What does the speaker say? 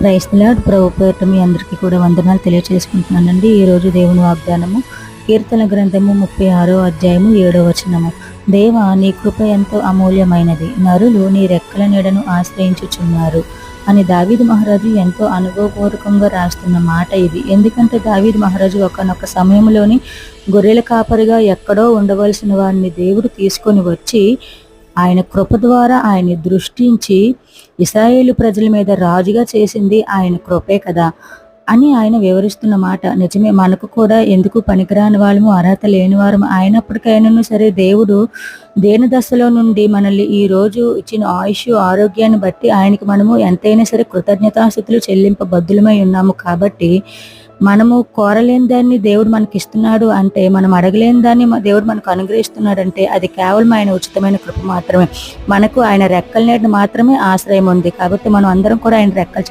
Praise the lord. ప్రభు పేరిట మీ అందరికీ కూడా వందనాలు తెలియజేసుకుంటున్నానండి. ఈరోజు దేవుని వాగ్దానము కీర్తన గ్రంథము 36వ అధ్యాయము 7వ వచనము. దేవా, నీ కృప ఎంతో అమూల్యమైనది, నరులు నీ రెక్కల నీడను ఆశ్రయించుచున్నారు అని దావీదు మహారాజు ఎంతో అనుభవపూర్వకంగా రాస్తున్న మాట ఇది. ఎందుకంటే దావీదు మహారాజు ఒకానొక సమయంలోని గొర్రెల కాపరిగా ఎక్కడో ఉండవలసిన వారిని దేవుడు తీసుకొని వచ్చి ఆయన కృప ద్వారా ఆయన్ని దృష్టించి ఇశ్రాయేలు ప్రజల మీద రాజుగా చేసింది ఆయన కృపే కదా అని ఆయన వివరిస్తున్న మాట నిజమే. మనకు కూడా ఎందుకు పనికిరాని వాళ్ళము, అర్హత లేని వారము అయినప్పటికైనా సరే దేవుడు దేని దశలో నుండి మనల్ని ఈ రోజు ఇచ్చిన ఆయుష్ ఆరోగ్యాన్ని బట్టి ఆయనకి మనము ఎంతైనా సరే కృతజ్ఞతాస్తుతులు చెల్లింపబద్దులమై ఉన్నాము. కాబట్టి మనము కోరలేని దాన్ని దేవుడు మనకి ఇస్తున్నాడు అంటే, మనం అడగలేని దాన్ని దేవుడు మనకు అనుగ్రహిస్తున్నాడు అంటే అది కేవలం ఆయన ఉచితమైన కృప మాత్రమే. మనకు ఆయన రెక్కల నీడన మాత్రమే ఆశ్రయం ఉంది. కాబట్టి మనం అందరం కూడా ఆయన రెక్కల